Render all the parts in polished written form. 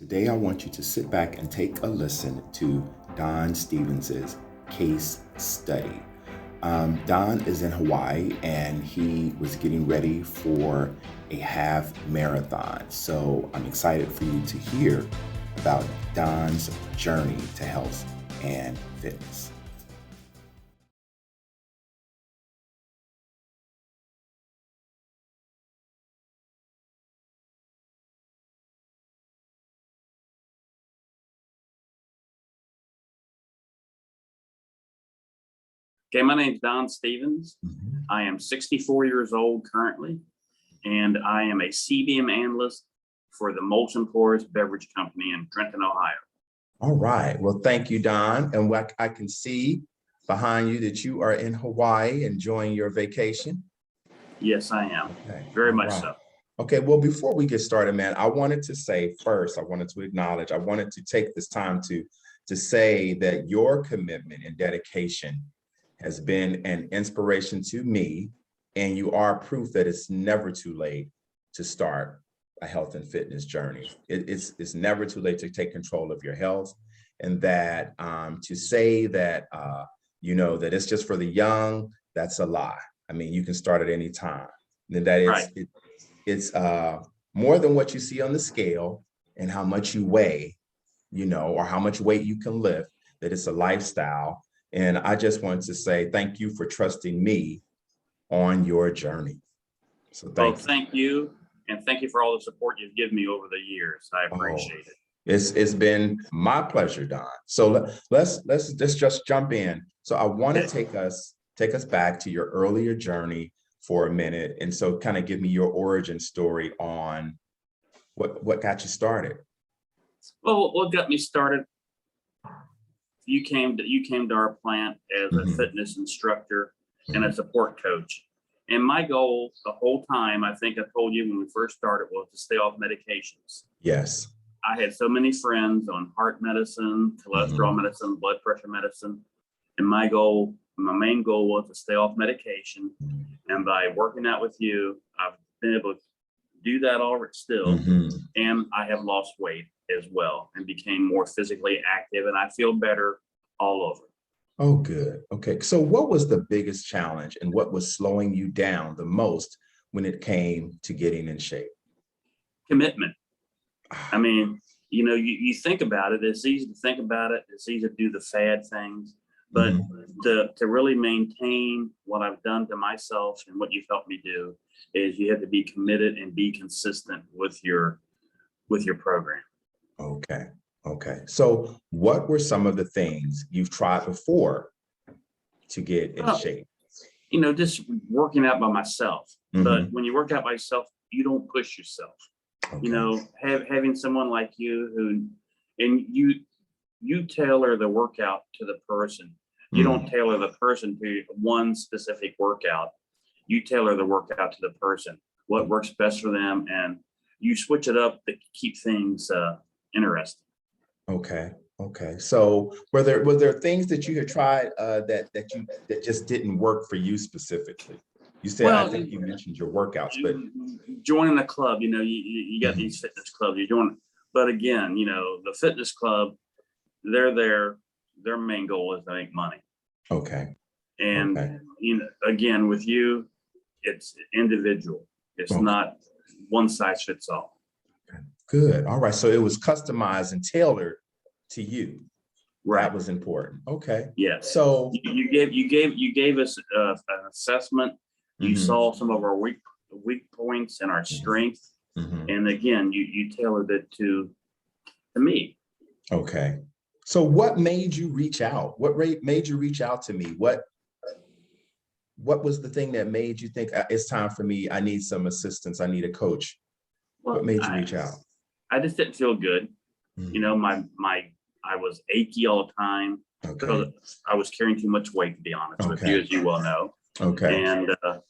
Today, I want you to sit back and take a listen to Don Stevens's case study. Don is in Hawaii and he was getting ready for a half marathon. So I'm excited for you to hear about Don's journey to health and fitness. Okay, my name's Don Stevens. Mhm. I am 64 years old currently, and I am a CBM analyst for the Molson Coors Beverage Company in Trenton, Ohio. All right. Well, thank you, Don. And what I can see behind you that you are in Hawaii enjoying your vacation. Yes, I am. Okay. Very All much right. so. Okay, well, before we get started, man, I wanted to say first, I wanted to acknowledge, I wanted to take this time to say that your commitment and dedication has been an inspiration to me, and you are proof that it's never too late to start a health and fitness journey. It's never too late to take control of your health, and that to say that that it's just for the young, that's a lie. I mean, you can start at any time. And that Right. it's more than what you see on the scale and how much you weigh, or how much weight you can lift, that it's a lifestyle. And I just wanted to say thank you for trusting me on your journey. So Well, thank you. thank you, and thank you for all the support you've given me over the years. I Oh, appreciate it. it's been my pleasure, Don. So let's just jump in. So I want to take us back to your earlier journey for a minute. And so kind of give me your origin story on what got you started. Well, what got me started? You came to our plant as a Mhm. fitness instructor and a Mhm. support coach. And my goal the whole time, I think I told you when we first started, was to stay off medications. Yes. I had so many friends on heart medicine, cholesterol Mhm. medicine, blood pressure medicine. And my main goal was to stay off medication. And by working out with you, I've been able to do that already still. Mhm. And I have lost weight as well and became more physically active, and I feel better all over. Oh, good. Okay. So what was the biggest challenge and what was slowing you down the most when it came to getting in shape? Commitment. I Ah. mean, you think about it, it's easy to think about it, it's easy to do the fad things, but Mhm. to really maintain what I've done to myself and what you've helped me do is you have to be committed and be consistent with your program. Okay. Okay. So what were some of the things you've tried before to get in Well, shape? just working out by myself. But Mhm. when you work out by yourself, you don't push yourself. Okay. Having someone like you and you tailor the workout to the person. You don't Mm. tailor the person to one specific workout. You tailor the workout to the person, what works best for them, and you switch it up to keep things interesting. Okay. Okay. So were there things that you had tried that just didn't work for you specifically? You said I Well, think you mentioned your workouts, but joining a club, you got Mhm. these fitness clubs, you join, but again, the fitness club, they're there, their main goal is to make money. Okay. And Okay. again, with you, it's individual. It's Okay. not one size fits all. Good. All right. So it was customized and tailored to you. That Right. was important. Okay. Yes. So You gave us an assessment. You mhm. saw some of our weak points and our Mhm. strength. Mhm. And again, you tailored it to me. Okay. So what made you reach out? Made you reach out to me? What was the thing that made you think it's time for me? I need some assistance. I need a coach. What Well, made you I reach out? I just didn't feel good. Mm. My I was achy all the time Okay. because I was carrying too much weight, to be honest with you, Okay. as you well know. Okay. And I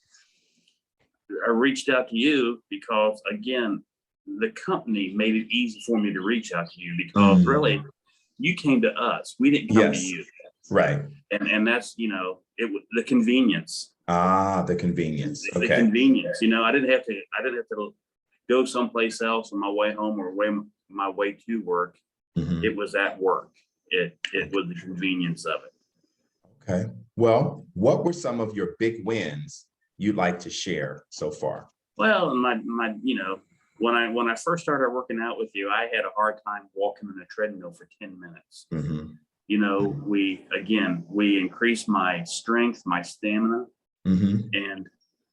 reached out to you because, again, the company made it easy for me to reach out to you because really Mm. you came to us. We didn't come to Yes. you. Right. And that's, it was the convenience. Ah, the convenience. The Okay. convenience. I didn't have to go someplace else on my way home or my way to work, Mhm. it was at work. It was the convenience of it. Okay. Well, what were some of your big wins you'd like to share so far? Well, when I first started working out with you, I had a hard time walking on a treadmill for 10 minutes. Mhm. We increased my strength, my stamina, Mhm. and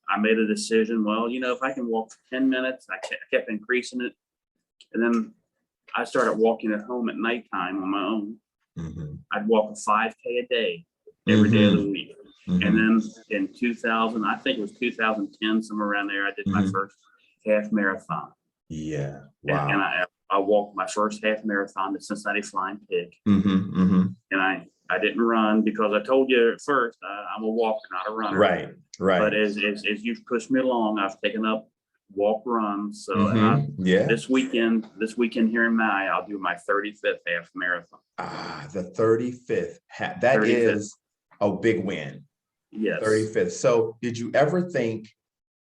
I made a decision. Well, if I can walk for 10 minutes, I kept increasing it. And then I started walking at home at nighttime on my own. Mhm. I'd walk a 5K a day every day of the week. And Mhm. then in 2000, I think it was 2010, somewhere around there, I did my Mhm. first half marathon. Yeah. And Wow. I walked my first half marathon, the Cincinnati Flying Pig. Mhm. Mhm. And I didn't run because I told you at first, I'm a walker, not a runner. Right. But Right. as you've pushed me along, I've taken up walk runs. So Yeah. this weekend here in May, I'll do my 35th half marathon. The 35th. That 35th. is a big win. Yes. 35th. So did you ever think,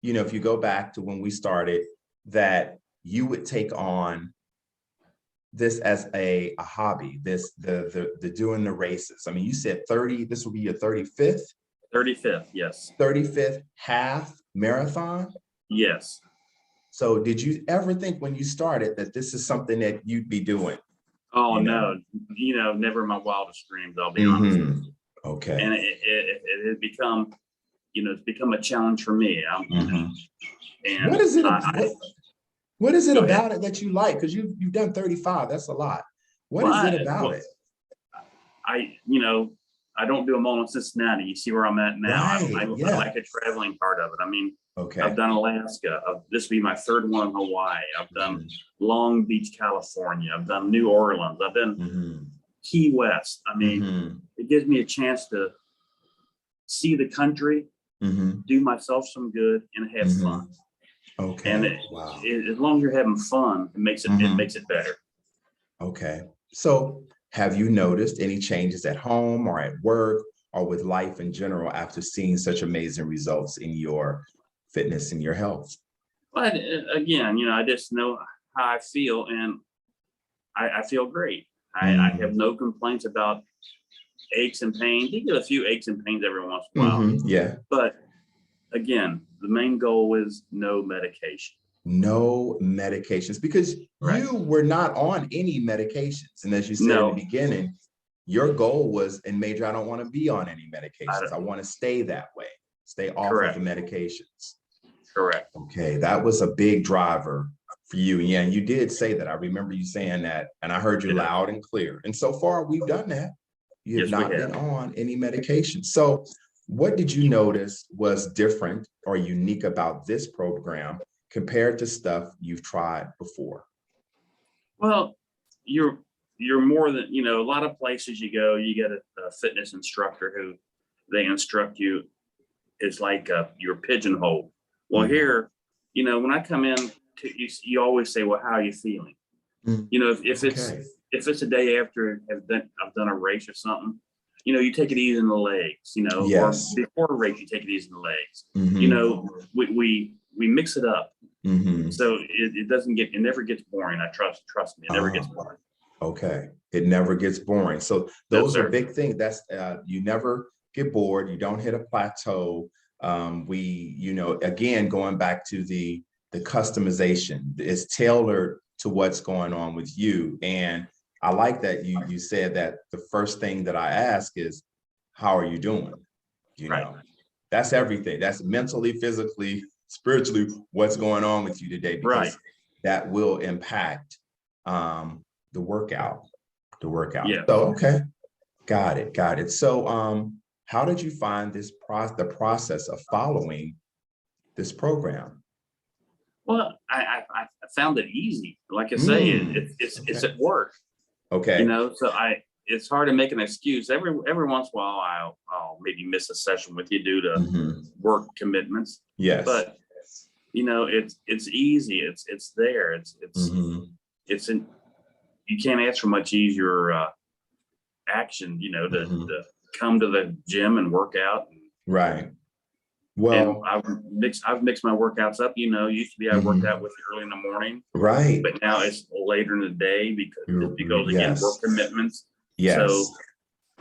if you go back to when we started, that you would take on this as a hobby, the doing the races? I mean, you said 30, this will be your 35th? 35th, yes. 35th half marathon? Yes. So did you ever think when you started that this is something that you'd be doing? Oh, You know? no. Never in my wildest dreams, I'll be honest with you. Okay. And it had become, it's become a challenge for me. And What is it? What is it Go ahead. about it that you like? Because you've done 35. That's a lot. What Well, is it about it? I don't do them all in Cincinnati. You see where I'm at now. Right, I yeah. like the traveling part of it. I mean, Okay. I've done Alaska. This will be my third one in Hawaii. I've done Long Beach, California. I've done New Orleans. I've done Key West. I mean, it gives me a chance to see the country, do myself some good, and have fun. Okay. And Wow. as long as you're having fun, it makes it better. Okay. So have you noticed any changes at home or at work or with life in general after seeing such amazing results in your fitness and your health? But again, I just know how I feel, and I feel great. I have no complaints about aches and pains. You get a few aches and pains every once in a while. Yeah. But again, the main goal is no medication. No medications, because you were not on any medications. And as you said in the beginning, your goal was, and Major, I don't want to be on any medications. I want to stay that way, stay off of the medications. Correct. Okay, that was a big driver for you. Yeah, and you did say that. I remember you saying that, and I heard you loud and clear. And so far, we've done that. You have not been on any medication. So what did you notice was different or unique about this program compared to stuff you've tried before? Well, you're more than, a lot of places you go, you get a fitness instructor who they instruct you. It's like you're pigeonholed. Well, here, when I come in, you always say, well, how are you feeling? If it's a day after I've done a race or something, you take it easy in the legs, or before a race, you take it easy in the legs. We mix it up. So it never gets boring. Trust me, it never gets boring. Okay. It never gets boring. So those are big things. That's you never get bored. You don't hit a plateau. Again, going back to the customization is tailored to what's going on with you. And I like that you said that the first thing that I ask is, how are you doing? That's everything. That's mentally, physically, spiritually, what's going on with you today, because that will impact the workout. Yeah. So, okay. Got it. So how did you find the process of following this program? Well, I found it easy. Like I say, it's at work. Okay. So it's hard to make an excuse. Every once in a while, I'll maybe miss a session with you due to work commitments. Yes. But it's easy. It's there. You can't ask for much easier action. To come to the gym and work out. Right. And Well, I've mixed my workouts up. Used to be I worked mhm, out with you early in the morning, right. but now it's later in the day because again, Yes, work commitments. So yes.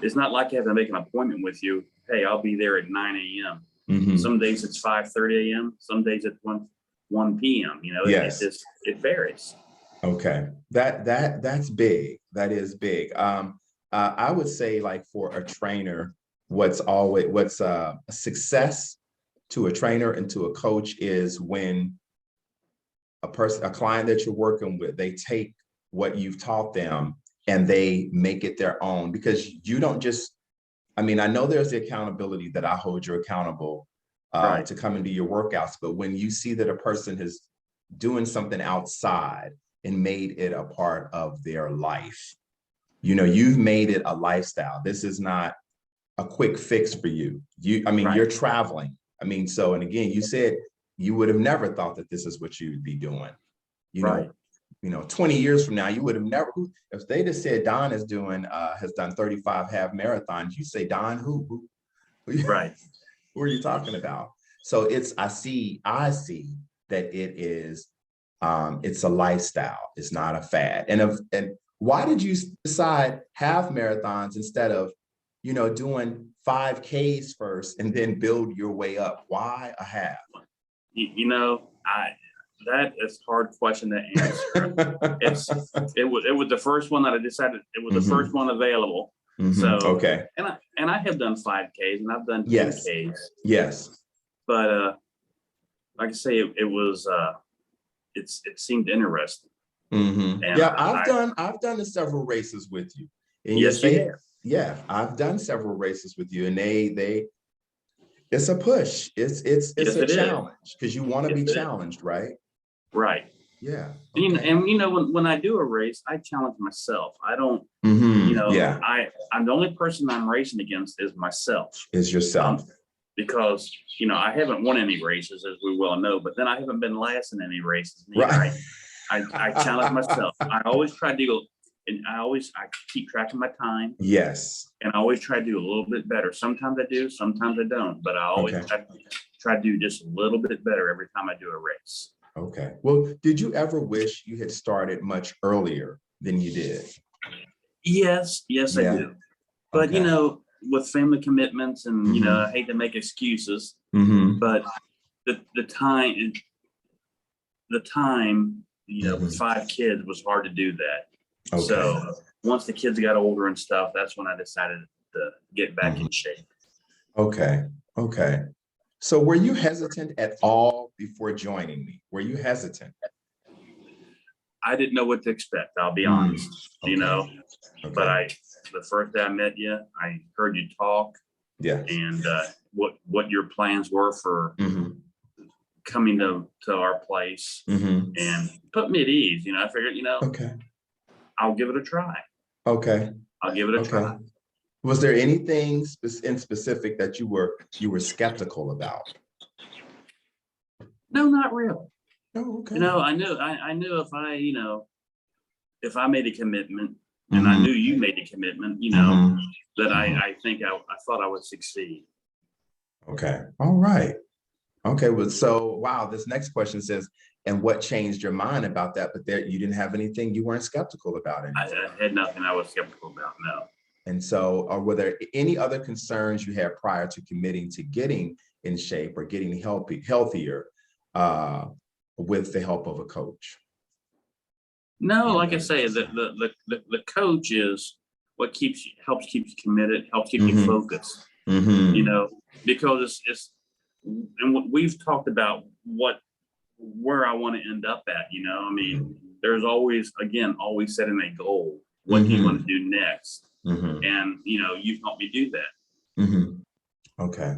it's not like you have to make an appointment with you. Hey, I'll be there at 9 a.m. Hmm. Some days it's 5:30 a.m. Some days it's 1 p.m. Yes. It varies. Okay. That's big. That is big. I would say like for a trainer, what's a success to a trainer and to a coach is when a client that you're working with, they take what you've taught them and they make it their own, because you don't just, I mean, I know there's the accountability that I hold you accountable Right. to come into your workouts, but when you see that a person is doing something outside and made it a part of their life, you've made it a lifestyle. This is not a quick fix for you. I mean, Right. you're traveling. I mean, so, and again, you said you would have never thought that this is what you would be doing. You Right. know, 20 years from now, you would have never, if they just said Don has done 35 half marathons, you say, Don, who, Right. who are you talking about? So I see that it's a lifestyle. It's not a fad. And why did you decide half marathons instead of, doing 5Ks first and then build your way up? Why a half? I that is a hard question to answer. It was the first one that I decided. It was the Mhm, first one available. mhm, So okay. and I have done 5Ks and I've done Yes. 10Ks, Yes. but like I say, it seemed interesting, and Yeah, I I've done several races with you. And yes, yes, you have. yeah, I've done several races with you, and it's a push. It's Yes, a it is. challenge because you want to Yes, be it is. challenged, right? Right. Yeah. And Okay. when I do a race, I challenge myself. I don't. Yeah. I'm the only person I'm racing against is myself. Is Um, yourself. because I haven't won any races, as we well know, but then I haven't been last in any races neither. Right. I challenge myself. I always try to do, and I keep track of my time, Yes. and I always try to do a little bit better. Sometimes I do, sometimes I don't, but I always Okay. try to do just a little bit better every time I do a race. Okay. Well, did you ever wish you had started much earlier than you did? Yes, I Yeah. do. But Okay. with family commitments, and I hate to make excuses, Hmm. but the time with Hmm. 5 kids was hard to do that. Okay. So once the kids got older and stuff, that's when I decided to get back Hmm. in shape. Okay. Okay. So were you hesitant at all before joining me? Were you hesitant? I didn't know what to expect. I'll be Mm, honest, okay. but Okay. the first day I met you, I heard you talk, Yes. and what your plans were for Hmm. coming to our place, Hmm. and put me at ease. I figured, Okay. I'll give it a try. Okay. I'll give it a Okay. try. Was there anything in specific that you were skeptical about? No, not really. Oh, okay. I knew if I made a commitment, and I Hmm. knew you made a commitment, Hmm. that Hmm. I thought I would succeed. Okay. All right. Okay. Well, so wow, this next question says, and what changed your mind about that? But there, you didn't have anything you weren't skeptical about anymore. I had nothing I was skeptical about. No. And so, were there any other concerns you had prior to committing to getting in shape or getting healthier, uh, with the help of a coach? No, Any like I other say, concern? the coach is what helps keep you committed, helps keep you Mm-hmm. focused, Mm-hmm. because it's and what we've talked about where I want to end up at, I mean, there's always setting a goal. What do you want to Mm-hmm. do next? Mm-hmm. And you've helped me do that. Mm-hmm. Okay.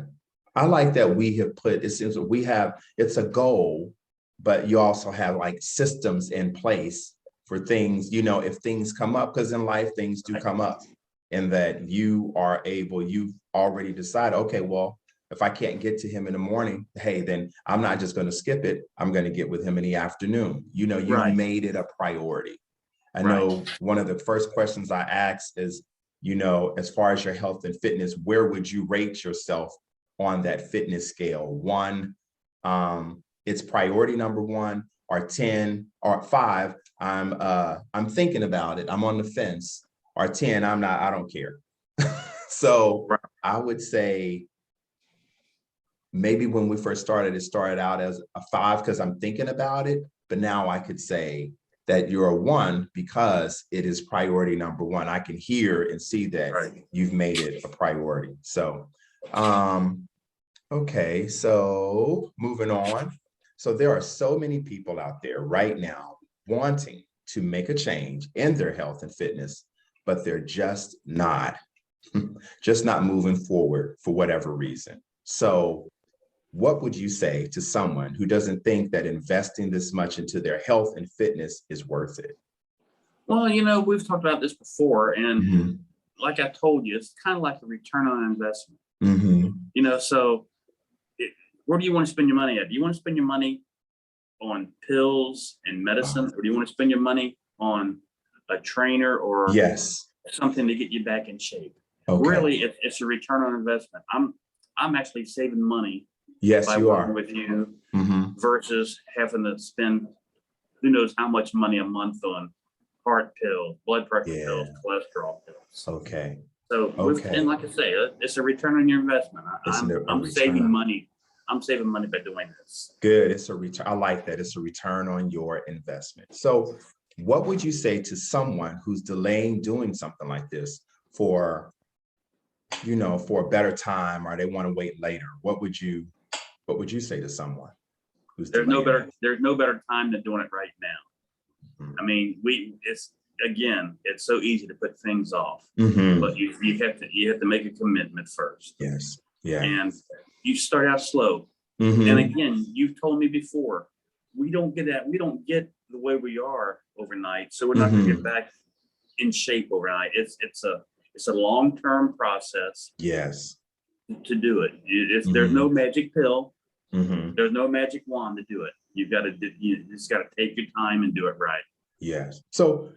I like that we have put, it seems that it's a goal, but you also have like systems in place for things, if things come up, because in life things do Right. come up, and that you've already decided, okay, well, if I can't get to him in the morning, hey, then I'm not just going to skip it. I'm going to get with him in the afternoon. You've Right. made it a priority. I Right. know one of the first questions I asked is, as far as your health and fitness, where would you rate yourself on that fitness scale? 1, it's priority number 1, or 10, or 5, I'm thinking about it, I'm on the fence, or 10, I don't care. So Right. I would say maybe when we first started, it started out as a 5 because I'm thinking about it, but now I could say that you're a 1 because it is priority number 1. I can hear and see that Right. you've made it a priority. So, okay, so moving on. So there are so many people out there right now wanting to make a change in their health and fitness, but they're just not moving forward for whatever reason. So what would you say to someone who doesn't think that investing this much into their health and fitness is worth it? Well, we've talked about this before, and Mhm. like I told you, it's kind of like a return on investment. Mhm. So where do you want to spend your money at? Do you want to spend your money on pills and medicine, or do you want to spend your money on a trainer or Yes. something to get you back in shape? Okay. Really, it's a return on investment. I'm actually saving money Yes, by you working are. with you Mhm. versus having to spend who knows how much money a month on heart pills, blood pressure pills, Yeah. cholesterol pills. Okay. So and Okay. like I say, it's a return on your investment. It's a I'm saving return. money. I'm saving money by doing this. Good. It's a return. I like that. It's a return on your investment. So what would you say to someone who's delaying doing something like this for, for a better time, or they want to wait later? What would you say to someone who's There's no delaying better there's no better time than doing it right now. that? I mean, it's so easy to put things off, Mhm. but you have to make a commitment first. Yes. Yeah. And you start out slow. Mhm. And again, you've told me before, we don't get the way we are overnight. So we're not gonna get back in shape overnight. It's a long-term process Yes. to do it. There's no magic pill, Mhm. there's no magic wand to do it. You just gotta take your time and do it right. Yes. So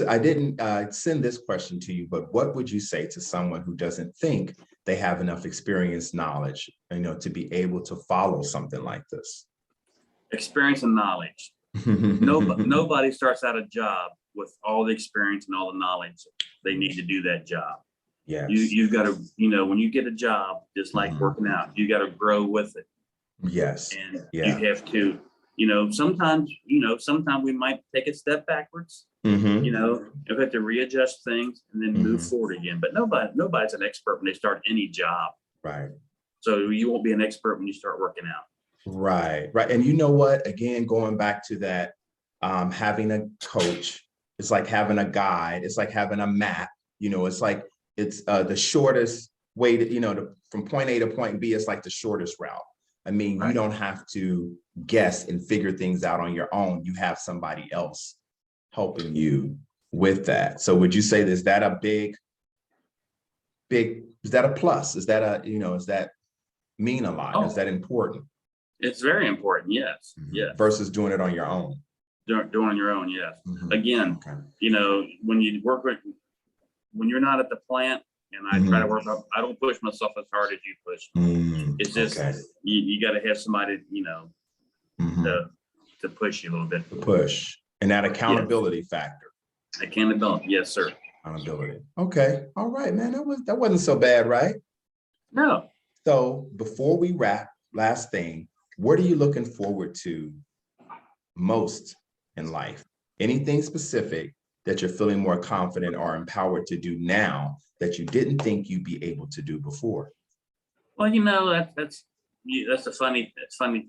I didn't send this question to you, but what would you say to someone who doesn't think they have enough experience, knowledge, to be able to follow something like this? Experience and knowledge. Nobody starts out a job with all the experience and all the knowledge they need to do that job. Yes. You've got to, when you get a job, just like Mhm. working out, you got to grow with it. Yes. And Yeah. you have to, sometimes we might take a step backwards, Mhm. you have to readjust things and then move Mhm. forward again. But nobody's an expert when they start any job. Right. So you won't be an expert when you start working out. Right. Right. And you know what? Again, going back to that, having a coach, it's like having a guide. It's like having a map. It's like it's the shortest way from point A to point B. It's like the shortest route. I mean, you Right. don't have to guess and figure things out on your own. You have somebody else helping you with that. So would you say is that a big, is that a plus? Is that does that mean a lot? Is Oh, that important? it's very important. Yes. Yes. Versus doing it on your own? Doing on your own. Yes. Mhm. Again, Okay. when you're not at the plant and I try to work up, I don't push myself as hard as you push. It's just, Okay. you got to have somebody, Mhm. to push you a little bit. Push. And that accountability factor. Accountability. Yes, sir. Accountability. Okay. All right, man. That wasn't so bad, right? No. So before we wrap, last thing, what are you looking forward to most in life? Anything specific that you're feeling more confident or empowered to do now that you didn't think you'd be able to do before? Well, that's a funny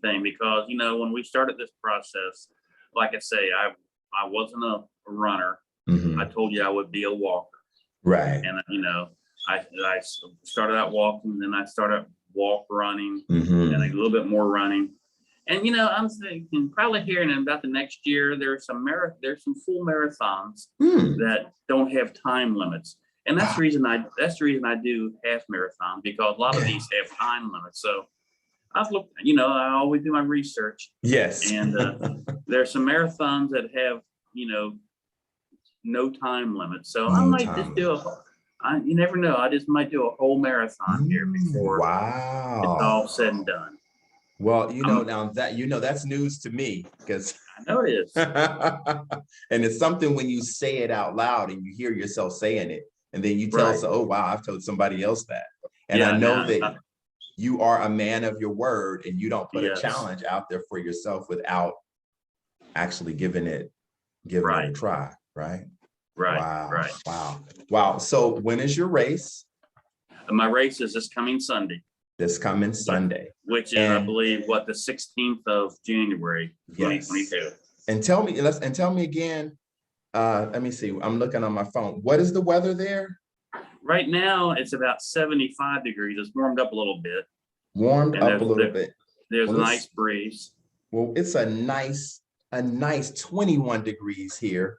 thing because, when we started this process, like I say, I wasn't a runner. I Mhm. told you I would be a walker. Right. And, I started out walking, then I started running, Mhm. and a little bit more running. And, I'm thinking probably here in about the next year, there's some full marathons Hmm. that don't have time limits. And that's the reason I do half marathon, because a lot of Okay. these have time limits. So I've looked, I always do my research, Yes. and there's some marathons that have, no time limit. So I No might time just do limit. You never know. I just might do a whole marathon here before it's Wow. all said and done. Well, I'm, now that, that's news to me because I know it is. and it's something when you say it out loud and you hear yourself saying it, and then you tell, Right. so, oh, wow, I've told somebody else that. And I Yeah. know No. that you are a man of your word and you don't put a Yes. challenge out there for yourself without actually giving it a Right. try, right? Right. Wow, Right. wow, wow. So when is your race? And my race is this coming Sunday, This coming Sunday. which is, I And believe, what, the 16th of January, yes. 2022. And tell me again, let me see. I'm looking on my phone. What is the weather there? Right now, it's about 75 degrees. It's warmed up a little bit, Warmed and up a little bit. there's a Well, nice breeze. it's a nice 21 degrees here.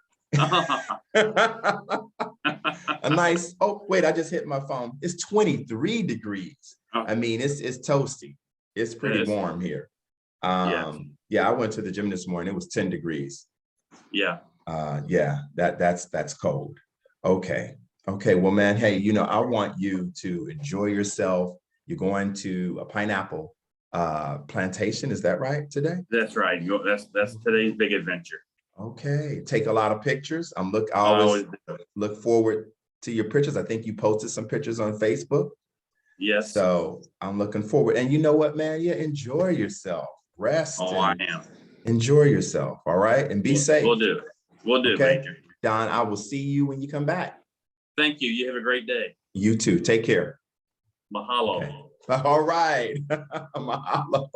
A nice, oh, wait, I just hit my phone. It's 23 degrees. I mean, it's toasty. It's pretty warm here. Yeah. Yeah, I went to the gym this morning. It was 10 degrees. Yeah. Yeah, that's cold. Okay. Okay. Well, man, hey, I want you to enjoy yourself. You're going to a pineapple plantation. Is that right today? That's right. That's today's big adventure. Okay. Take a lot of pictures. I I always always do. look forward to your pictures. I think you posted some pictures on Facebook. Yes. So I'm looking forward. And you know what, man? Yeah, enjoy yourself. Rest Oh, I and am. enjoy yourself. All right. And be safe. We'll do. We'll do, Okay. Major. Don, I will see you when you come back. Thank you. You have a great day. You too. Take care. Mahalo. Okay. All right. Mahalo.